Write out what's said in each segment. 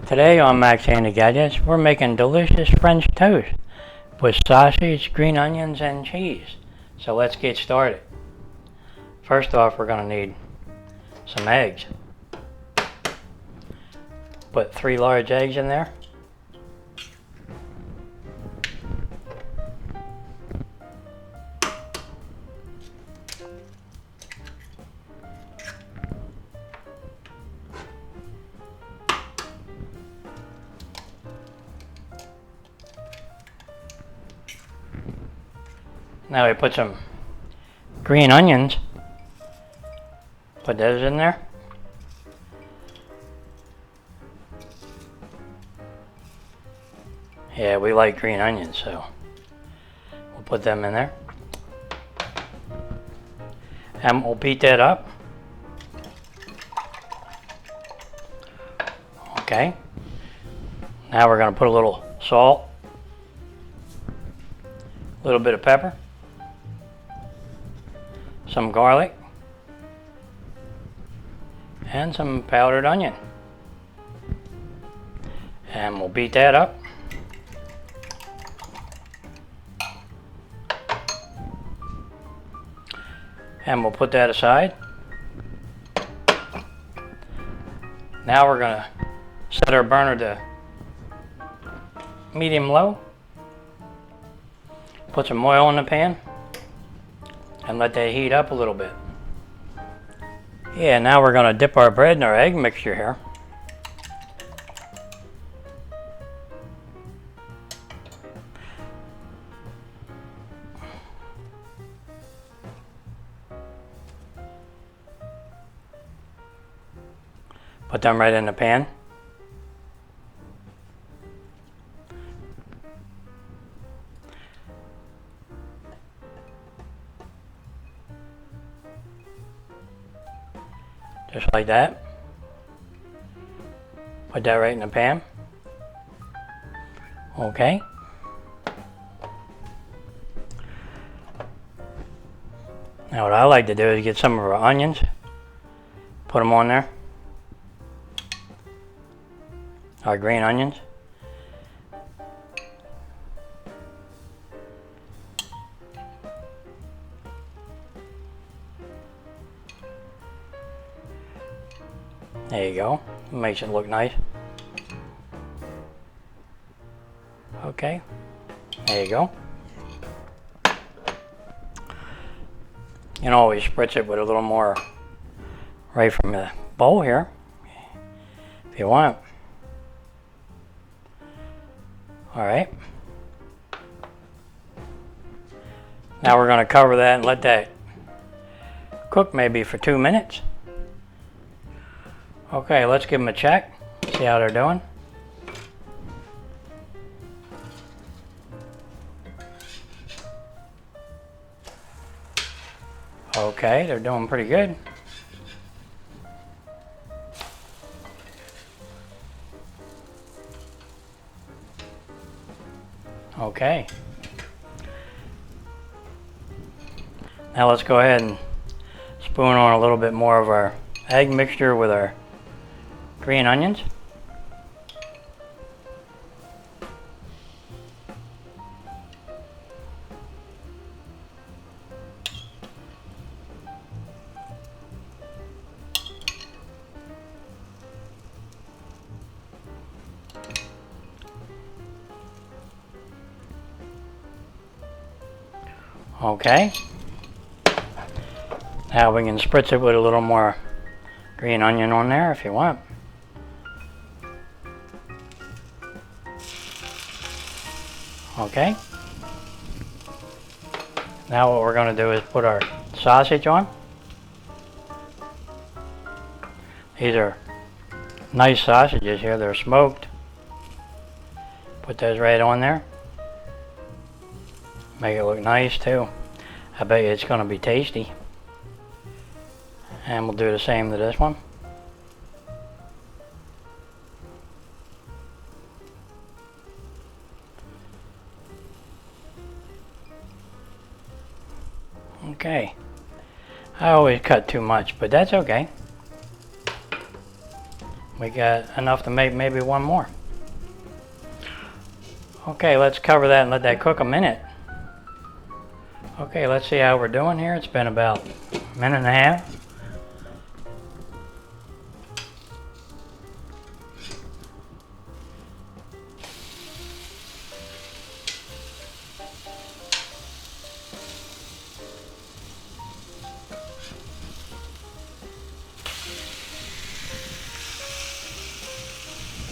Today on Max Handy Gadgets, we're making delicious French toast with sausage, green onions, and cheese. So let's get started. First off, we're going to need some eggs. Put 3 large eggs in there. Now we put some green onions. Put those in there. Yeah, we like green onions, so we'll put them in there. And we'll beat that up. Okay. Now we're going to put a little salt, a little bit of pepper, some garlic, and some powdered onion. And we'll beat that up. And we'll put that aside. Now we're going to set our burner to medium-low. Put some oil in the pan and let that heat up a little bit. Yeah, now we're going to dip our bread in our egg mixture here. Put them right in the pan. Just like that. Put that right in the pan. Okay. Now what I like to do is get some of our onions, put them on there. Our green onions. There you go. Makes it look nice. Okay. There you go. You can always spritz it with a little more right from the bowl here if you want. Alright. Now we're going to cover that and let that cook maybe for 2 minutes. Okay, let's give them a check. See how they're doing. Okay, they're doing pretty good. Okay. Now let's go ahead and spoon on a little bit more of our egg mixture with our green onions. Okay. Now we can spritz it with a little more green onion on there if you want. Okay. Now what we're going to do is put our sausage on. These are nice sausages here. They're smoked. Put those right on there. Make it look nice too. I bet you it's going to be tasty. And we'll do the same to this one. Okay. I always cut too much, but that's okay. We got enough to make maybe one more. Okay, let's cover that and let that cook a minute. Okay, let's see how we're doing here. It's been about a minute and a half.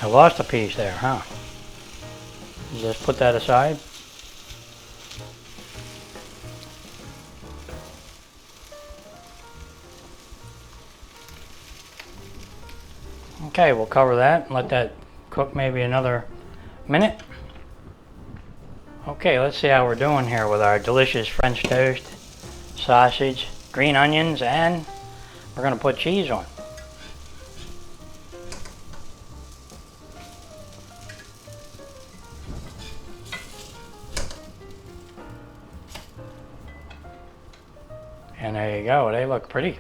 I lost a piece there, huh? Just put that aside. Okay, we'll cover that and let that cook maybe another minute. Okay, let's see how we're doing here with our delicious French toast, sausage, green onions, and we're going to put cheese on. And there you go, they look pretty.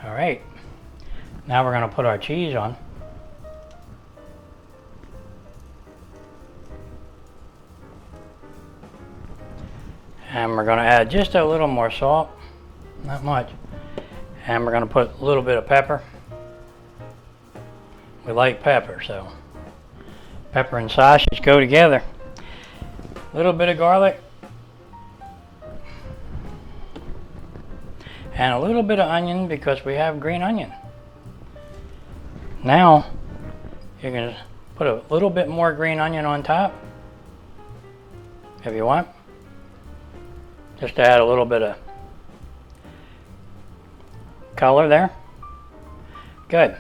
All right, now we're going to put our cheese on. And we're going to add just a little more salt, not much. And we're going to put a little bit of pepper. We like pepper, so pepper and sausage go together. A little bit of garlic. And a little bit of onion because we have green onion. Now, you're going to put a little bit more green onion on top, if you want. Just to add a little bit of color there. Good.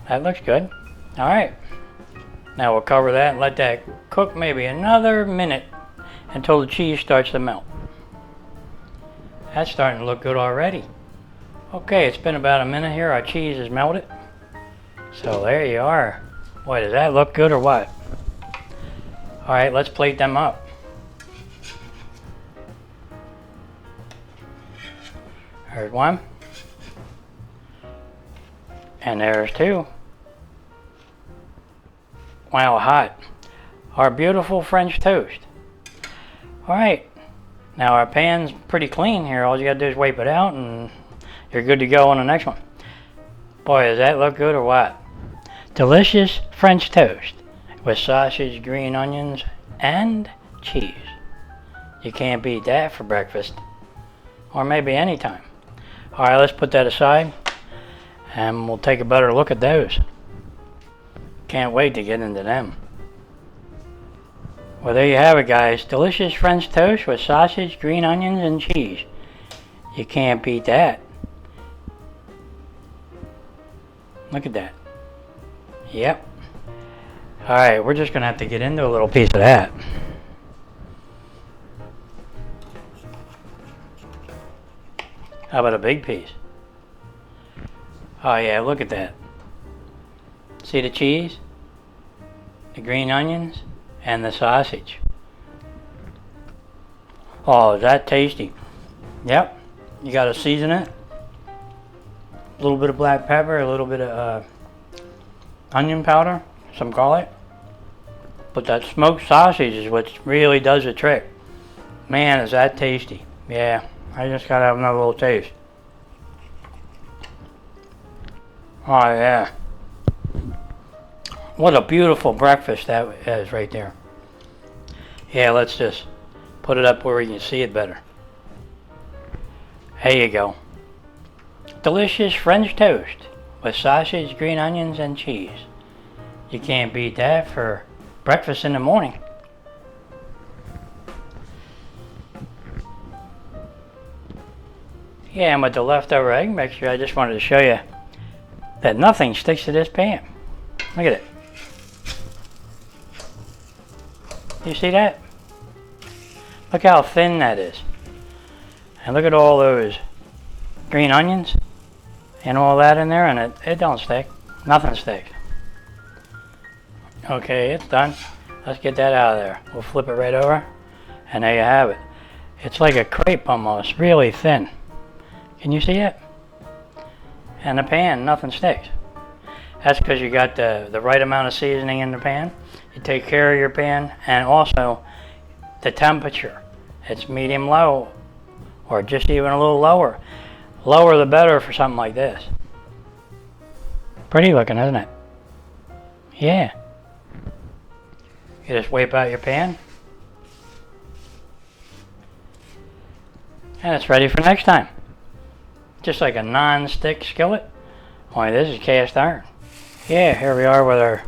That looks good. All right. Now we'll cover that and let that cook maybe another minute until the cheese starts to melt. That's starting to look good already. Okay, it's been about a minute here. Our cheese is melted. So there you are. Boy, does that look good or what? All right, let's plate them up. There's one. And there's two. Wow, hot. Our beautiful French toast. All right. Now our pan's pretty clean here. All you gotta do is wipe it out and you're good to go on the next one. Boy, does that look good or what? Delicious French toast with sausage, green onions, and cheese. You can't beat that for breakfast. Or maybe anytime. All right, let's put that aside and we'll take a better look at those. Can't wait to get into them. Well, there you have it, guys. Delicious French toast with sausage, green onions, and cheese. You can't beat that. Look at that. Yep. All right, we're just going to have to get into a little piece of that. How about a big piece? Oh, yeah, look at that. See the cheese? The green onions? And the sausage. Oh, is that tasty? Yep. You got to season it. A little bit of black pepper, a little bit of onion powder, some garlic. But that smoked sausage is what really does the trick. Man, is that tasty. Yeah, I just got to have another little taste. Oh, yeah. What a beautiful breakfast that is right there. Yeah, let's just put it up where you can see it better. There you go. Delicious French toast with sausage, green onions, and cheese. You can't beat that for breakfast in the morning. Yeah, and with the leftover egg mixture, I just wanted to show you that nothing sticks to this pan. Look at it. You see that? Look how thin that is. And look at all those green onions and all that in there, and it don't stick. Nothing sticks. Okay, it's done. Let's get that out of there. We'll flip it right over, and there you have it. It's like a crepe almost, really thin. Can you see it? and the pan, nothing sticks. That's because you got the right amount of seasoning in the pan. You take care of your pan, and also the temperature. It's medium low, or just even a little lower. Lower the better for something like this. Pretty looking, isn't it? Yeah. You just wipe out your pan, and it's ready for next time. Just like a non-stick skillet, only this is cast iron. Yeah, here we are with our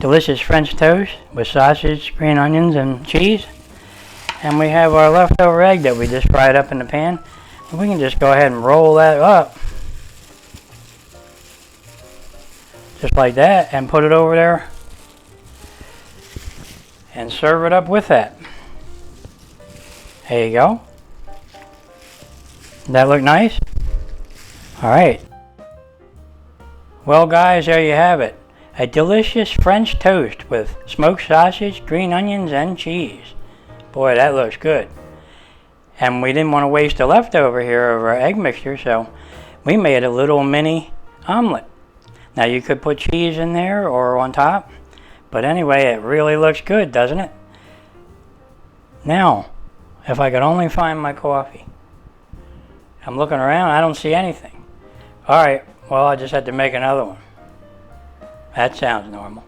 delicious French toast with sausage, green onions, and cheese. And we have our leftover egg that we just fried up in the pan. And we can just go ahead and roll that up. Just like that, and put it over there. And serve it up with that. There you go. Does that look nice? Alright. Well guys, there you have it. A delicious French toast with smoked sausage, green onions, and cheese. Boy, that looks good. And we didn't want to waste the leftover here of our egg mixture, so we made a little mini omelet. Now you could put cheese in there or on top, but anyway, it really looks good, doesn't it? Now, if I could only find my coffee. I'm looking around, I don't see anything. Alright, well I just had to make another one. That sounds normal.